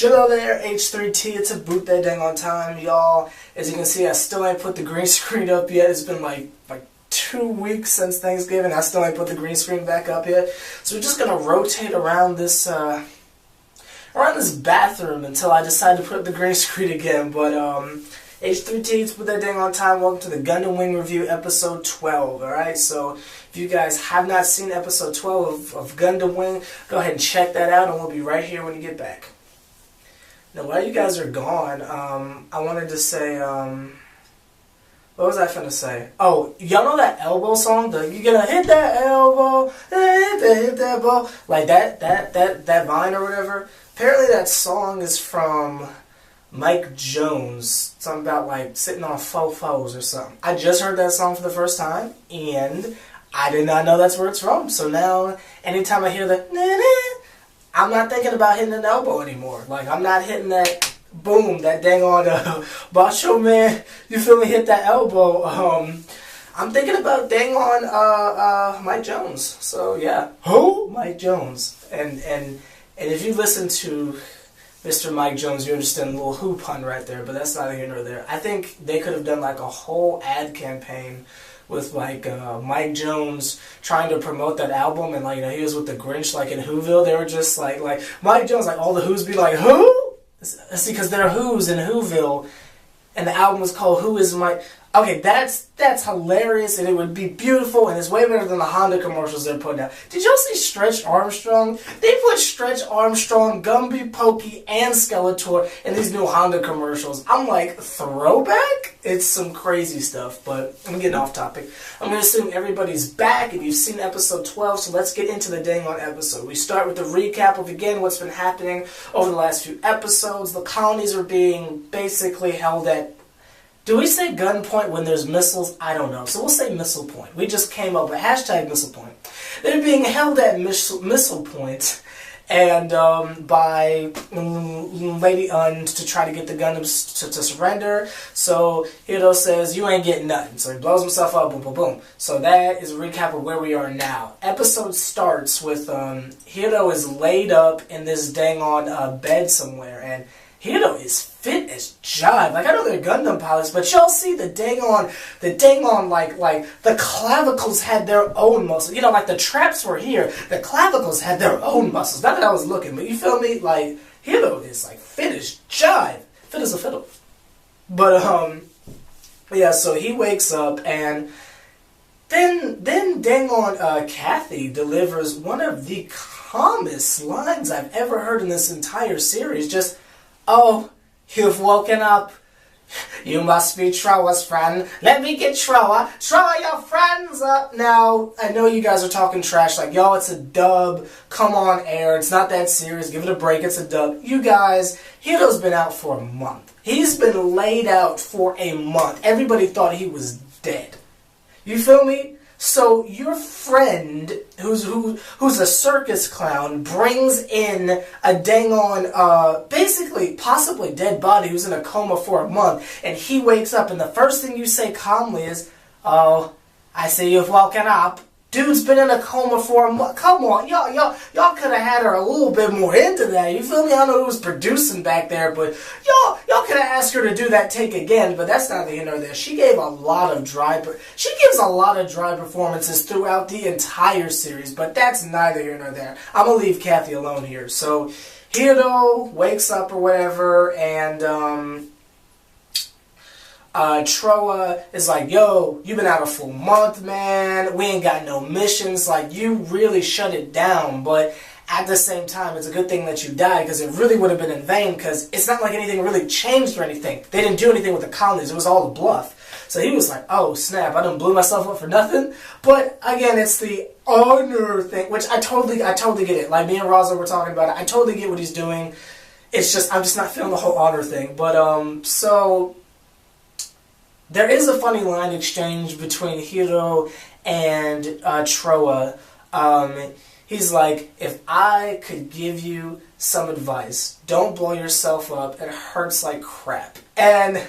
Hello there, H+III+T. It's a boot that dang on time, y'all. As you can see, I still ain't put the green screen up yet. It's been like 2 weeks since Thanksgiving. I still ain't put the green screen back up yet. So we're just gonna rotate around this bathroom until I decide to put up the green screen again. But H+III+T, it's put that dang on time. Welcome to the Gundam Wing review, episode 12. All right, so if you guys have not seen episode 12 of Gundam Wing, go ahead and check that out, and we'll be right here when you get back. Now, while you guys are gone, I wanted to say, what was I finna say? Oh, y'all know that elbow song? You gonna hit that elbow, hit that ball, like that vine or whatever. Apparently, that song is from Mike Jones. Something about like sitting on fofos or something. I just heard that song for the first time, and I did not know that's where it's from. So now, anytime I hear that, I'm not thinking about hitting an elbow anymore. Like, I'm not hitting that, boom, that dang on, Bacho man, you feel me, hit that elbow. I'm thinking about dang on, Mike Jones. So, yeah. Who? Mike Jones. And if you listen to Mr. Mike Jones, you understand the little who pun right there, but that's neither here nor there. I think they could have done, like, a whole ad campaign with like Mike Jones trying to promote that album, and like, you know, he was with the Grinch like in Whoville. They were just like Mike Jones, like all the Who's be like, who? See, because they're Who's in Whoville, and the album was called Who Is Mike. Okay, that's hilarious, and it would be beautiful, and it's way better than the Honda commercials they're putting out. Did y'all see Stretch Armstrong? They put Stretch Armstrong, Gumby, Pokey, and Skeletor in these new Honda commercials. I'm like, throwback? It's some crazy stuff, but I'm getting off topic. I'm going to assume everybody's back, and you've seen episode 12, so let's get into the dang on episode. We start with the recap of, again, what's been happening over the last few episodes. The colonies are being basically held at, do we say gunpoint when there's missiles? I don't know. So we'll say missile point. We just came up with hashtag missile point. They're being held at missile point, and by Lady Un to try to get the Gundams to surrender. So Hiro says, you ain't getting nothing. So he blows himself up, boom, boom, boom. So that is a recap of where we are now. Episode starts with Hiro is laid up in this dang on bed somewhere, and Hiro is fit as jive. Like, I know they're Gundam pilots, but y'all see the dang on, like the clavicles had their own muscles. You know, like the traps were here, the clavicles had their own muscles. Not that I was looking, but you feel me? Like, Hiro is like fit as jive, fit as a fiddle. But yeah. So he wakes up, and then dang on, Kathy delivers one of the calmest lines I've ever heard in this entire series. Just, oh, you've woken up. You must be Troa's friend. Let me get Troa. Troa, your friends up. Now, I know you guys are talking trash like, yo, it's a dub. Come on, air. It's not that serious. Give it a break. It's a dub. You guys, Hiro's been out for a month. He's been laid out for a month. Everybody thought he was dead. You feel me? So your friend, who's a circus clown, brings in a dang on, basically, possibly dead body who's in a coma for a month, and he wakes up, and the first thing you say calmly is, oh, I see you've woken up. Dude's been in a coma for a month. Come on, y'all could have had her a little bit more into that. You feel me? I don't know who was producing back there, but y'all could have asked her to do that take again. But that's neither here nor there. She gives a lot of dry performances throughout the entire series, but that's neither here nor there. I'm gonna leave Kathy alone here. So Hiro wakes up or whatever, and Troa is like, yo, you've been out a full month, man. We ain't got no missions. Like, you really shut it down. But at the same time, it's a good thing that you died, because it really would have been in vain, because it's not like anything really changed or anything. They didn't do anything with the colonies. It was all a bluff. So he was like, oh, snap, I done blew myself up for nothing. But, again, it's the honor thing, which I totally get it. Like, me and Raza were talking about it. I totally get what he's doing. It's just, I'm just not feeling the whole honor thing. But, so there is a funny line exchange between Hiro and Troa. He's like, if I could give you some advice, don't blow yourself up. It hurts like crap. And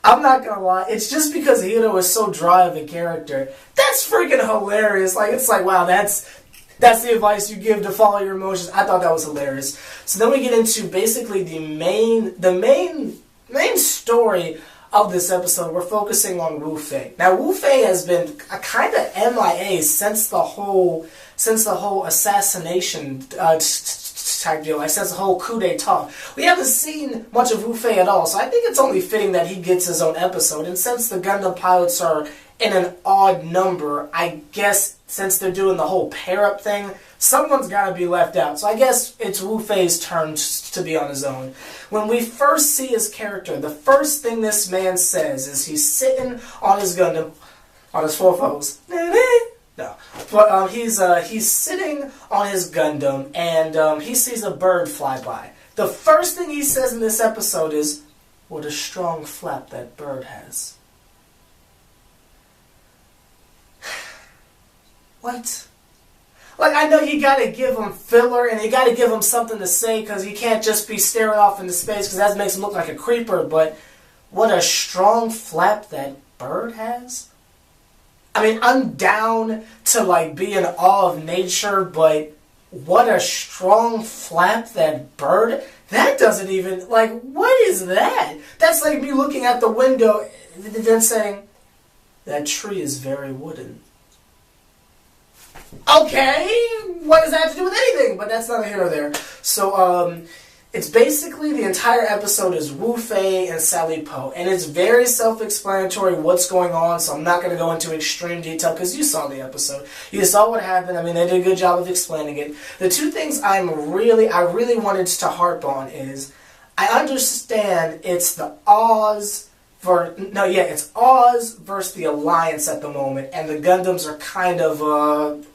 I'm not gonna lie, it's just because Hiro is so dry of a character. That's freaking hilarious. Like, it's like, wow, that's That's the advice you give to follow your emotions. I thought that was hilarious. So then we get into basically the main story of this episode. We're focusing on Wu Fei. Now, Wu Fei has been a kind of MIA since the whole assassination type deal, like since the whole coup d'etat. We haven't seen much of Wu Fei at all, so I think it's only fitting that he gets his own episode. And since the Gundam pilots are in an odd number, I guess since they're doing the whole pair-up thing, someone's got to be left out. So I guess it's Wu Fei's turn to be on his own. When we first see his character, the first thing this man says is he's sitting on his Gundam, on his four foes. No, but he's sitting on his Gundam, and he sees a bird fly by. The first thing he says in this episode is, "What a strong flap that bird has." What? Like, I know you gotta give him filler, and you gotta give him something to say, because he can't just be staring off into space, because that makes him look like a creeper, but what a strong flap that bird has? I mean, I'm down to, like, be in awe of nature, but what a strong flap that bird... That doesn't even... Like, what is that? That's like me looking out the window and then saying, "That tree is very wooden." Okay, what does that have to do with anything? But that's not here nor there. So, it's basically the entire episode is Wu Fei and Sally Po, and it's very self-explanatory what's going on, so I'm not going to go into extreme detail because you saw the episode. You saw what happened. I mean, they did a good job of explaining it. The two things I really wanted to harp on is, I understand it's the it's Oz versus the Alliance at the moment, and the Gundams are kind of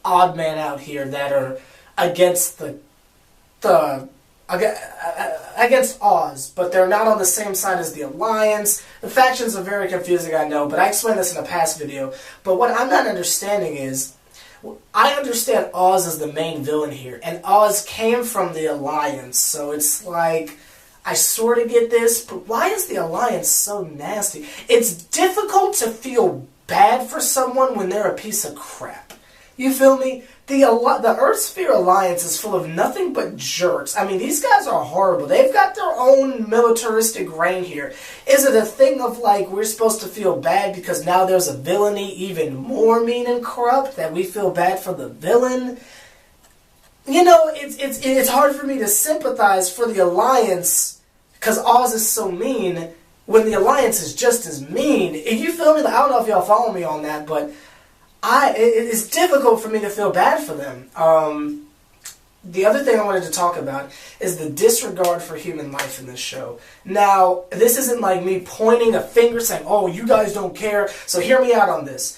odd man out here that are against against Oz, but they're not on the same side as the Alliance. The factions are very confusing, I know, but I explained this in a past video. But what I'm not understanding is, I understand Oz is the main villain here, and Oz came from the Alliance, so it's like, I sort of get this, but why is the Alliance so nasty? It's difficult to feel bad for someone when they're a piece of crap. You feel me? The Earthsphere Alliance is full of nothing but jerks. I mean, these guys are horrible. They've got their own militaristic reign here. Is it a thing of, like, we're supposed to feel bad because now there's a villainy even more mean and corrupt, that we feel bad for the villain? You know, it's hard for me to sympathize for the Alliance because Oz is so mean when the Alliance is just as mean. If you feel me, I don't know if y'all follow me on that, but it's difficult for me to feel bad for them. The other thing I wanted to talk about is the disregard for human life in this show. Now, this isn't like me pointing a finger saying, "Oh, you guys don't care," so hear me out on this.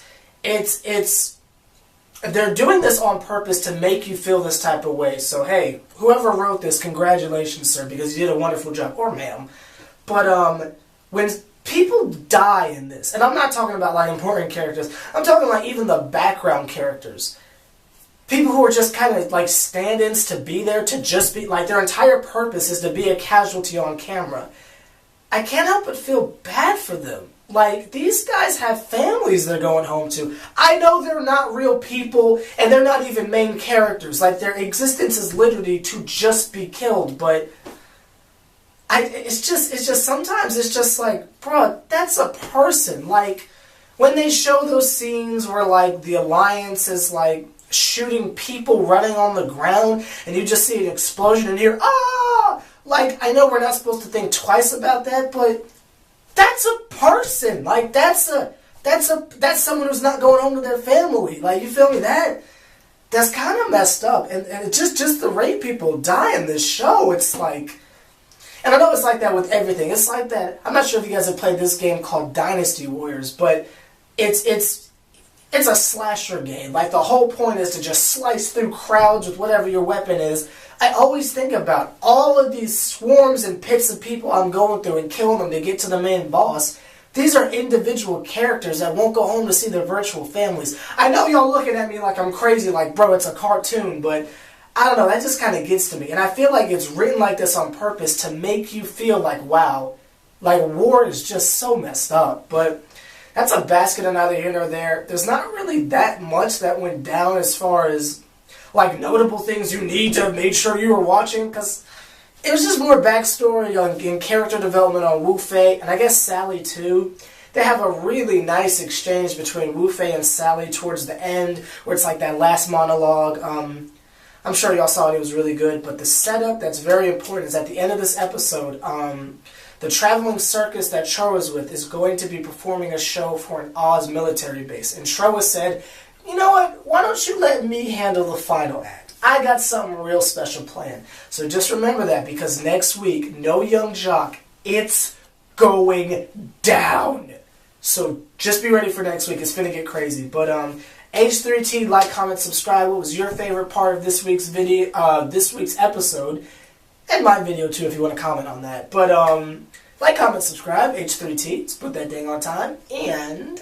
They're doing this on purpose to make you feel this type of way. So, hey, whoever wrote this, congratulations, sir, because you did a wonderful job. Or ma'am. But, when people die in this, and I'm not talking about, like, important characters. I'm talking, like, even the background characters. People who are just kind of, like, stand-ins to be there, to just be, like, their entire purpose is to be a casualty on camera. I can't help but feel bad for them. Like, these guys have families they're going home to. I know they're not real people, and they're not even main characters. Like, their existence is literally to just be killed, but it's just sometimes it's just like, bro, that's a person. Like, when they show those scenes where, like, the Alliance is, like, shooting people running on the ground, and you just see an explosion and hear, "Ah!" Like, I know we're not supposed to think twice about that, but that's a person. Like, that's someone who's not going home to their family. Like, you feel me? That's kind of messed up. And it's just the way people die in this show. It's like, and I know it's like that with everything. It's like that. I'm not sure if you guys have played this game called Dynasty Warriors, but it's a slasher game. Like, the whole point is to just slice through crowds with whatever your weapon is. I always think about all of these swarms and pits of people I'm going through and killing them to get to the main boss. These are individual characters that won't go home to see their virtual families. I know y'all looking at me like I'm crazy, like, bro, it's a cartoon, but I don't know, that just kind of gets to me. And I feel like it's written like this on purpose to make you feel like, wow, like, war is just so messed up. But that's a basket of neither here nor there. There's not really that much that went down as far as like notable things you need to make sure you were watching, because it was just more backstory and character development on Wu Fei, and I guess Sally too. They have a really nice exchange between Wu Fei and Sally towards the end, where it's like that last monologue. I'm sure y'all saw it, it was really good, but the setup that's very important is at the end of this episode, the traveling circus that Cho is with is going to be performing a show for an Oz military base. And Cho has said, you know what, why don't you let me handle the final act? I got something real special planned. So just remember that, because next week, no Young Jock, it's going down. So just be ready for next week, it's finna get crazy. But H+III+T, like, comment, subscribe. What was your favorite part of this week's video, this week's episode? And my video too, if you want to comment on that. But like, comment, subscribe. H+III+T, let's put that dang on time. And